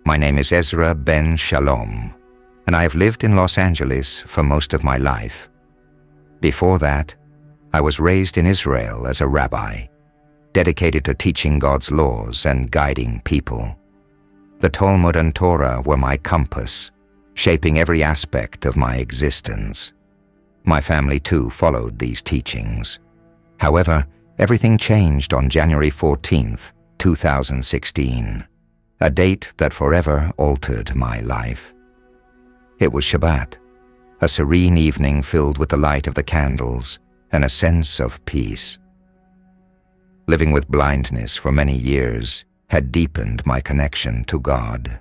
My name is Ezra Ben Shalom, and I have lived in Los Angeles for most of my life. Before that, I was raised in Israel as a rabbi, dedicated to teaching God's laws and guiding people. The Talmud and Torah were my compass, shaping every aspect of my existence. My family too followed these teachings. However, everything changed on January 14th, 2016, a date that forever altered my life. It was Shabbat, a serene evening filled with the light of the candles and a sense of peace. Living with blindness for many years had deepened my connection to God.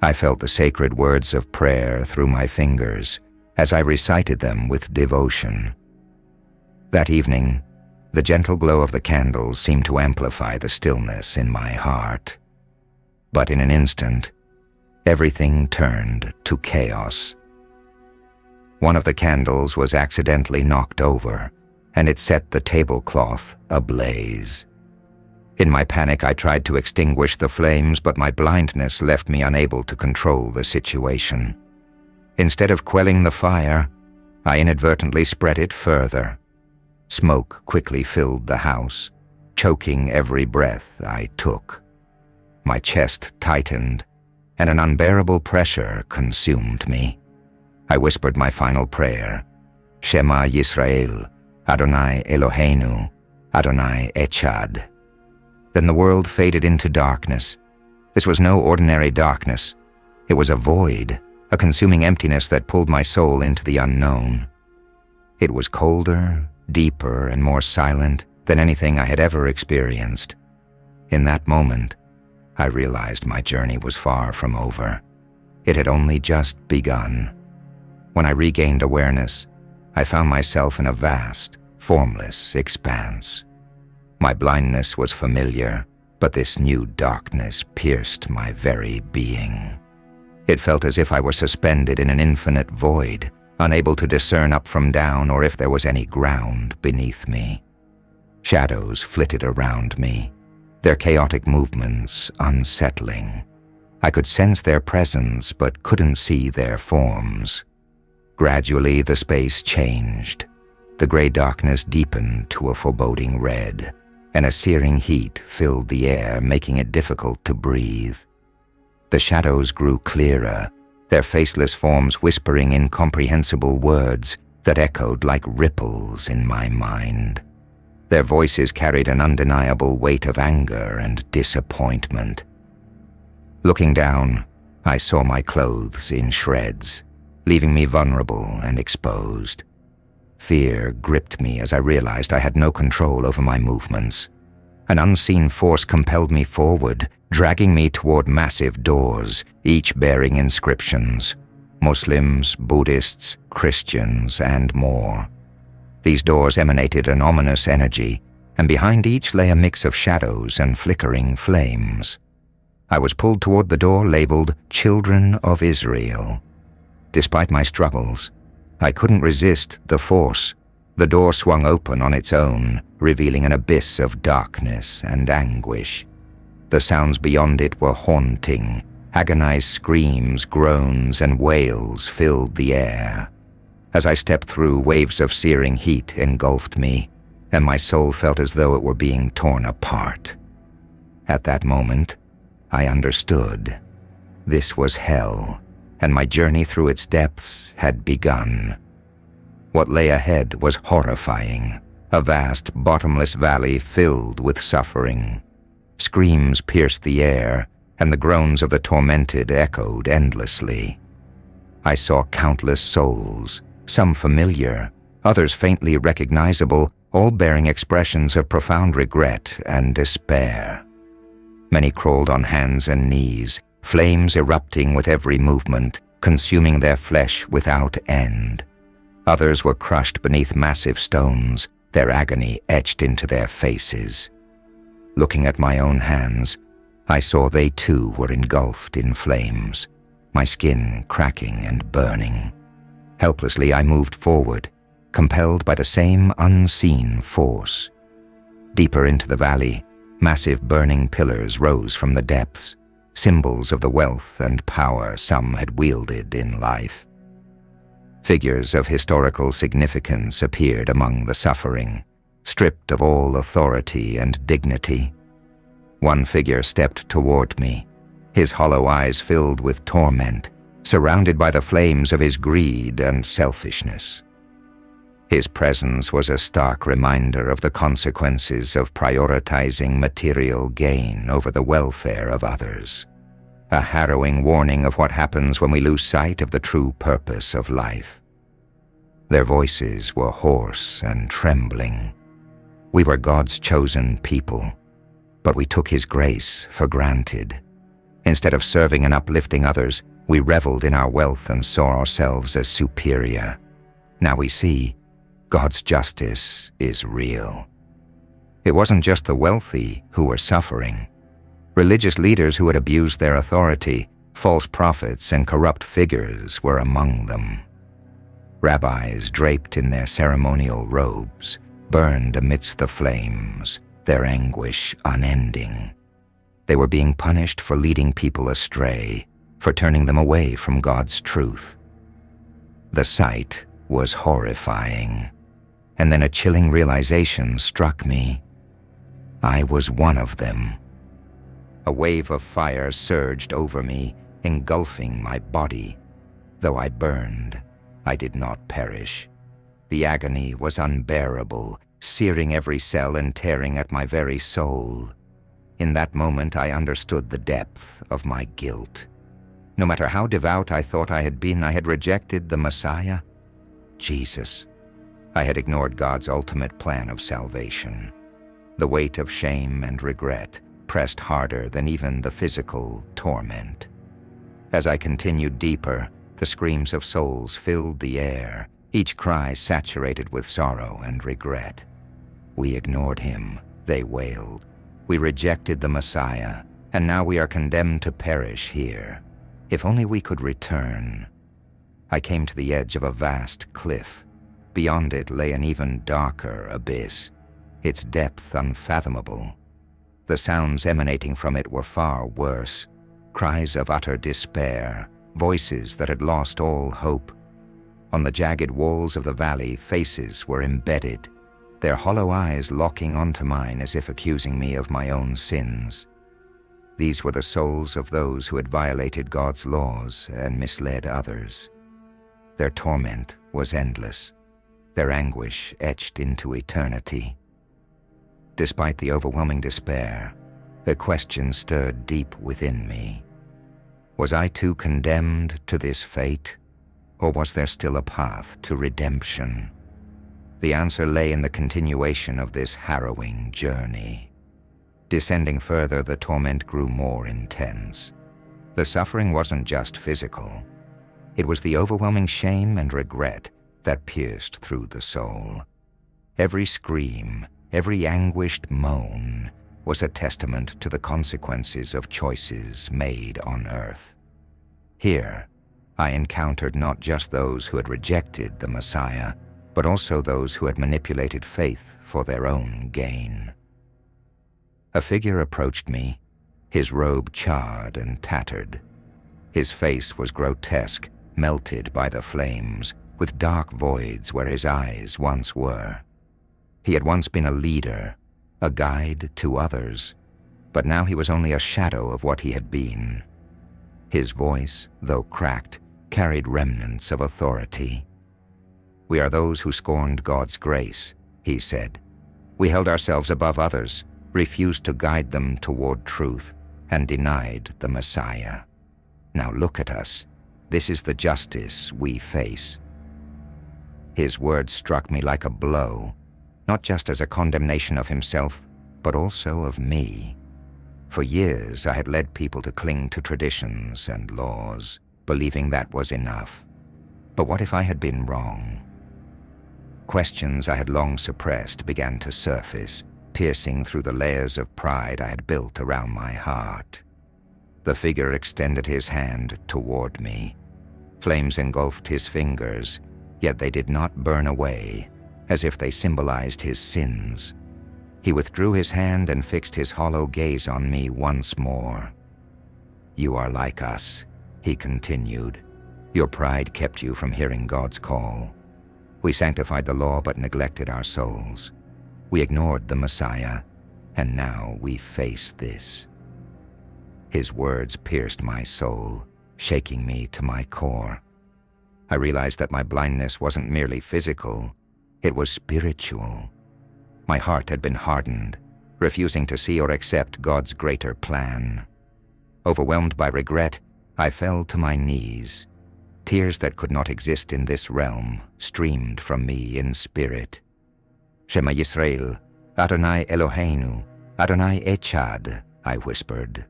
I felt the sacred words of prayer through my fingers as I recited them with devotion. That evening, the gentle glow of the candles seemed to amplify the stillness in my heart. But in an instant, everything turned to chaos. One of the candles was accidentally knocked over, and it set the tablecloth ablaze. In my panic, I tried to extinguish the flames, but my blindness left me unable to control the situation. Instead of quelling the fire, I inadvertently spread it further. Smoke quickly filled the house, choking every breath I took. My chest tightened, and an unbearable pressure consumed me. I whispered my final prayer, Shema Yisrael, Adonai Eloheinu, Adonai Echad. Then the world faded into darkness. This was no ordinary darkness. It was a void, a consuming emptiness that pulled my soul into the unknown. It was colder, deeper, and more silent than anything I had ever experienced. In that moment, I realized my journey was far from over. It had only just begun. When I regained awareness, I found myself in a vast, formless expanse. My blindness was familiar, but this new darkness pierced my very being. It felt as if I were suspended in an infinite void, unable to discern up from down or if there was any ground beneath me. Shadows flitted around me, their chaotic movements unsettling. I could sense their presence but couldn't see their forms. Gradually, the space changed. The gray darkness deepened to a foreboding red, and a searing heat filled the air, making it difficult to breathe. The shadows grew clearer, their faceless forms whispering incomprehensible words that echoed like ripples in my mind. Their voices carried an undeniable weight of anger and disappointment. Looking down, I saw my clothes in shreds, leaving me vulnerable and exposed. Fear gripped me as I realized I had no control over my movements. An unseen force compelled me forward, dragging me toward massive doors, each bearing inscriptions: Muslims, Buddhists, Christians, and more. These doors emanated an ominous energy, and behind each lay a mix of shadows and flickering flames. I was pulled toward the door labeled Children of Israel. Despite my struggles, I couldn't resist the force. The door swung open on its own, revealing an abyss of darkness and anguish. The sounds beyond it were haunting. Agonized screams, groans, and wails filled the air. As I stepped through, waves of searing heat engulfed me, and my soul felt as though it were being torn apart. At that moment, I understood. This was hell, and my journey through its depths had begun. What lay ahead was horrifying, a vast, bottomless valley filled with suffering. Screams pierced the air, and the groans of the tormented echoed endlessly. I saw countless souls, some familiar, others faintly recognizable, all bearing expressions of profound regret and despair. Many crawled on hands and knees, flames erupting with every movement, consuming their flesh without end. Others were crushed beneath massive stones, their agony etched into their faces. Looking at my own hands, I saw they too were engulfed in flames, my skin cracking and burning. Helplessly, I moved forward, compelled by the same unseen force. Deeper into the valley, massive burning pillars rose from the depths, symbols of the wealth and power some had wielded in life. Figures of historical significance appeared among the suffering, stripped of all authority and dignity. One figure stepped toward me, his hollow eyes filled with torment, surrounded by the flames of his greed and selfishness. His presence was a stark reminder of the consequences of prioritizing material gain over the welfare of others, a harrowing warning of what happens when we lose sight of the true purpose of life. Their voices were hoarse and trembling. We were God's chosen people, but we took His grace for granted. Instead of serving and uplifting others, we reveled in our wealth and saw ourselves as superior. Now we see God's justice is real. It wasn't just the wealthy who were suffering. Religious leaders who had abused their authority, false prophets, and corrupt figures were among them. Rabbis draped in their ceremonial robes burned amidst the flames, their anguish unending. They were being punished for leading people astray, for turning them away from God's truth. The sight was horrifying, and then a chilling realization struck me. I was one of them. A wave of fire surged over me, engulfing my body. Though I burned, I did not perish. The agony was unbearable, searing every cell and tearing at my very soul. In that moment, I understood the depth of my guilt. No matter how devout I thought I had been, I had rejected the Messiah, Jesus. I had ignored God's ultimate plan of salvation. The weight of shame and regret pressed harder than even the physical torment. As I continued deeper, the screams of souls filled the air, each cry saturated with sorrow and regret. We ignored Him, they wailed. We rejected the Messiah, and now we are condemned to perish here. If only we could return. I came to the edge of a vast cliff. Beyond it lay an even darker abyss, its depth unfathomable. The sounds emanating from it were far worse, cries of utter despair, voices that had lost all hope. On the jagged walls of the valley, faces were embedded, their hollow eyes locking onto mine as if accusing me of my own sins. These were the souls of those who had violated God's laws and misled others. Their torment was endless, their anguish etched into eternity. Despite the overwhelming despair, a question stirred deep within me. Was I too condemned to this fate, or was there still a path to redemption? The answer lay in the continuation of this harrowing journey. Descending further, the torment grew more intense. The suffering wasn't just physical. It was the overwhelming shame and regret that pierced through the soul. Every scream, every anguished moan was a testament to the consequences of choices made on earth. Here, I encountered not just those who had rejected the Messiah, but also those who had manipulated faith for their own gain. A figure approached me, his robe charred and tattered. His face was grotesque, melted by the flames, with dark voids where his eyes once were. He had once been a leader, a guide to others, but now he was only a shadow of what he had been. His voice, though cracked, carried remnants of authority. "We are those who scorned God's grace," he said. "We held ourselves above others, refused to guide them toward truth, and denied the Messiah. Now look at us. This is the justice we face." His words struck me like a blow, not just as a condemnation of himself, but also of me. For years, I had led people to cling to traditions and laws, believing that was enough. But what if I had been wrong? Questions I had long suppressed began to surface, piercing through the layers of pride I had built around my heart. The figure extended his hand toward me. Flames engulfed his fingers, yet they did not burn away, as if they symbolized his sins. He withdrew his hand and fixed his hollow gaze on me once more. "You are like us," he continued. "Your pride kept you from hearing God's call. We sanctified the law but neglected our souls. We ignored the Messiah, and now we face this." His words pierced my soul, shaking me to my core. I realized that my blindness wasn't merely physical, it was spiritual. My heart had been hardened, refusing to see or accept God's greater plan. Overwhelmed by regret, I fell to my knees. Tears that could not exist in this realm streamed from me in spirit. "Shema Yisrael, Adonai Eloheinu, Adonai Echad," I whispered.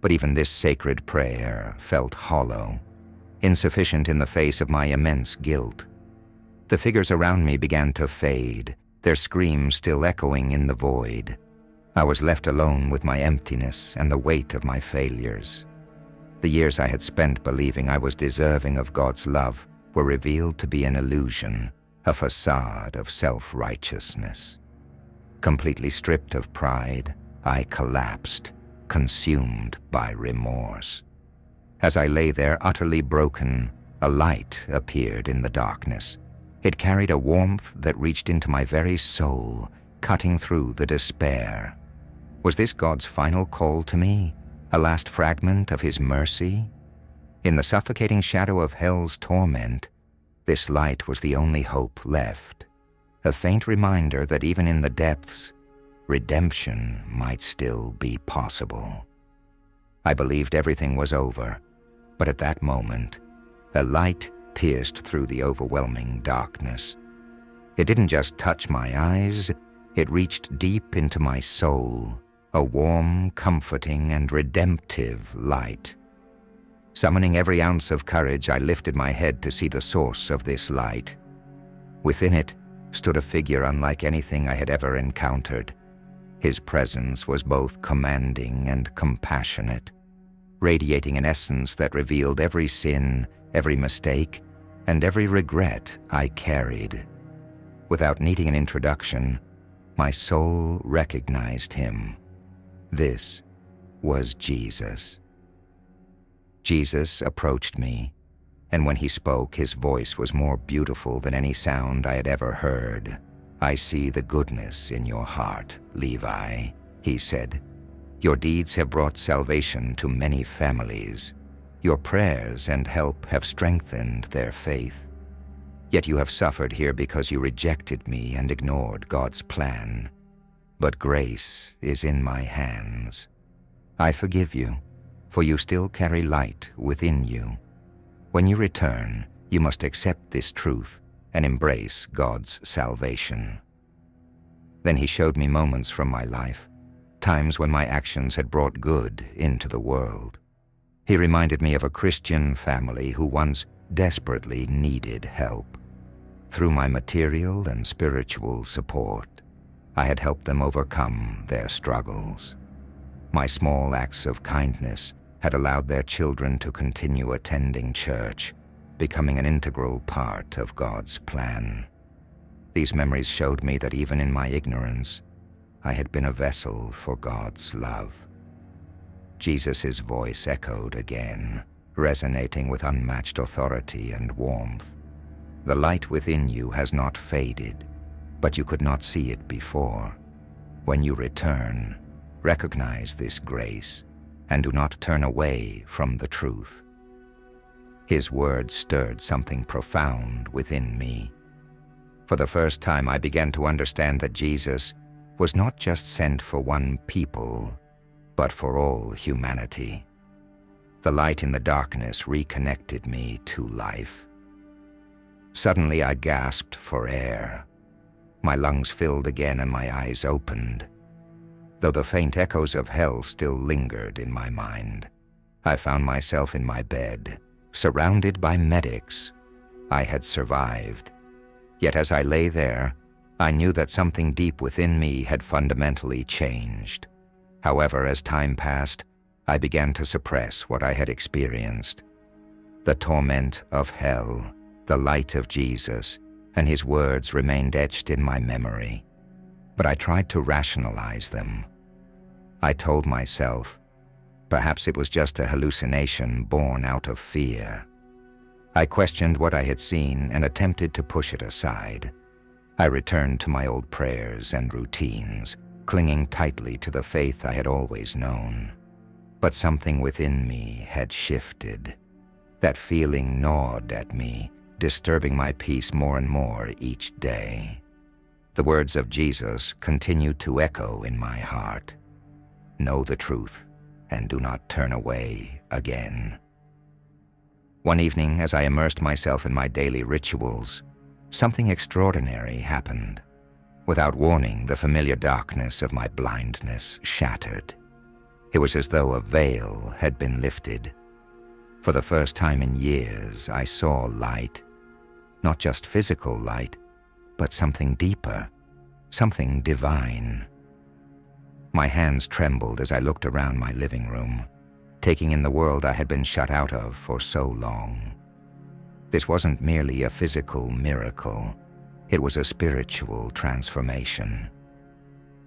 But even this sacred prayer felt hollow, insufficient in the face of my immense guilt. The figures around me began to fade, their screams still echoing in the void. I was left alone with my emptiness and the weight of my failures. The years I had spent believing I was deserving of God's love were revealed to be an illusion, a facade of self-righteousness. Completely stripped of pride, I collapsed, consumed by remorse. As I lay there utterly broken, a light appeared in the darkness. It carried a warmth that reached into my very soul, cutting through the despair. Was this God's final call to me, a last fragment of His mercy? In the suffocating shadow of hell's torment, this light was the only hope left, a faint reminder that even in the depths, redemption might still be possible. I believed everything was over, but at that moment, a light pierced through the overwhelming darkness. It didn't just touch my eyes, it reached deep into my soul, a warm, comforting, and redemptive light. Summoning every ounce of courage, I lifted my head to see the source of this light. Within it stood a figure unlike anything I had ever encountered. His presence was both commanding and compassionate, radiating an essence that revealed every sin, every mistake, and every regret I carried. Without needing an introduction, my soul recognized him. This was Jesus. Jesus approached me, and when he spoke, his voice was more beautiful than any sound I had ever heard. "I see the goodness in your heart, Levi," he said. "Your deeds have brought salvation to many families. Your prayers and help have strengthened their faith. Yet you have suffered here because you rejected me and ignored God's plan. But grace is in my hands. I forgive you, for you still carry light within you. When you return, you must accept this truth and embrace God's salvation." Then he showed me moments from my life, times when my actions had brought good into the world. He reminded me of a Christian family who once desperately needed help. Through my material and spiritual support, I had helped them overcome their struggles. My small acts of kindness had allowed their children to continue attending church, becoming an integral part of God's plan. These memories showed me that even in my ignorance, I had been a vessel for God's love. Jesus' voice echoed again, resonating with unmatched authority and warmth. "The light within you has not faded, but you could not see it before. When you return, recognize this grace and do not turn away from the truth." His words stirred something profound within me. For the first time, I began to understand that Jesus was not just sent for one people, but for all humanity. The light in the darkness reconnected me to life. Suddenly, I gasped for air. My lungs filled again and my eyes opened. Though the faint echoes of hell still lingered in my mind, I found myself in my bed, surrounded by medics. I had survived. Yet as I lay there, I knew that something deep within me had fundamentally changed. However, as time passed, I began to suppress what I had experienced. The torment of hell, the light of Jesus, and his words remained etched in my memory. But I tried to rationalize them. I told myself, Perhaps it was just a hallucination born out of fear. I questioned what I had seen and attempted to push it aside. I returned to my old prayers and routines, clinging tightly to the faith I had always known. But something within me had shifted. That feeling gnawed at me, disturbing my peace more and more each day. The words of Jesus continued to echo in my heart. Know the truth, and do not turn away again. One evening, as I immersed myself in my daily rituals, something extraordinary happened. Without warning, the familiar darkness of my blindness shattered. It was as though a veil had been lifted. For the first time in years, I saw light. Not just physical light, but something deeper, something divine. My hands trembled as I looked around my living room, taking in the world I had been shut out of for so long. This wasn't merely a physical miracle. It was a spiritual transformation.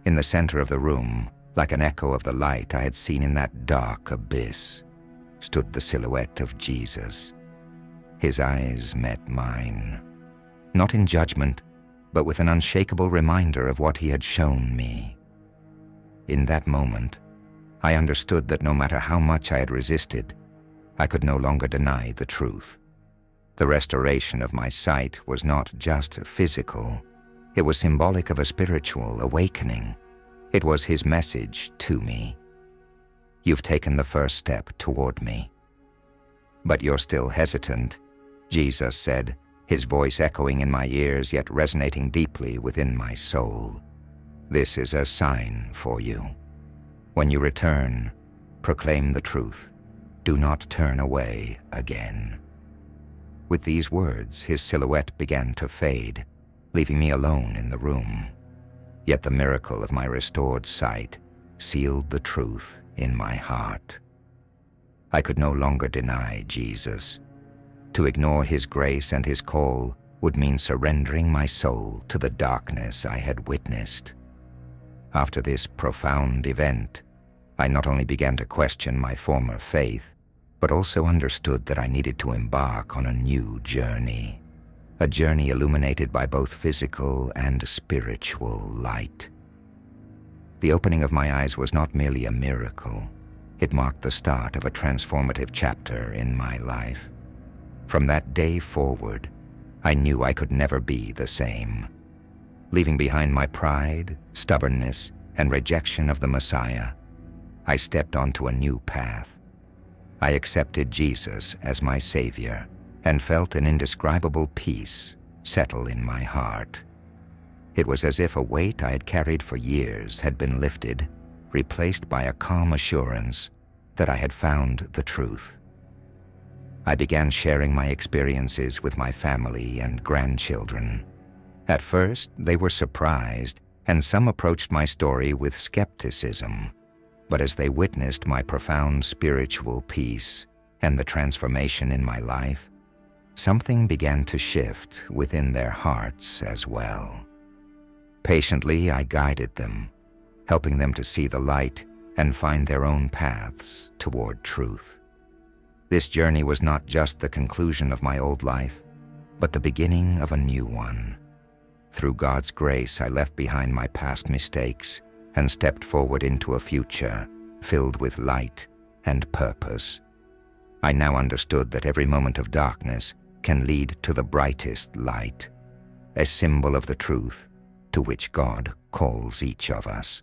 In the center of the room, like an echo of the light I had seen in that dark abyss, stood the silhouette of Jesus. His eyes met mine, not in judgment, but with an unshakable reminder of what he had shown me. In that moment, I understood that no matter how much I had resisted, I could no longer deny the truth. The restoration of my sight was not just physical. It was symbolic of a spiritual awakening. It was his message to me. You've taken the first step toward me. But you're still hesitant, Jesus said, his voice echoing in my ears yet resonating deeply within my soul. This is a sign for you. When you return, proclaim the truth. Do not turn away again. With these words, his silhouette began to fade, leaving me alone in the room. Yet the miracle of my restored sight sealed the truth in my heart. I could no longer deny Jesus. To ignore his grace and his call would mean surrendering my soul to the darkness I had witnessed. After this profound event, I not only began to question my former faith, but also understood that I needed to embark on a new journey, a journey illuminated by both physical and spiritual light. The opening of my eyes was not merely a miracle. It marked the start of a transformative chapter in my life. From that day forward, I knew I could never be the same. Leaving behind my pride, stubbornness, and rejection of the Messiah, I stepped onto a new path. I accepted Jesus as my Savior and felt an indescribable peace settle in my heart. It was as if a weight I had carried for years had been lifted, replaced by a calm assurance that I had found the truth. I began sharing my experiences with my family and grandchildren. At first, they were surprised, and some approached my story with skepticism. But as they witnessed my profound spiritual peace and the transformation in my life, something began to shift within their hearts as well. Patiently, I guided them, helping them to see the light and find their own paths toward truth. This journey was not just the conclusion of my old life, but the beginning of a new one. Through God's grace, I left behind my past mistakes and stepped forward into a future filled with light and purpose. I now understood that every moment of darkness can lead to the brightest light, a symbol of the truth to which God calls each of us.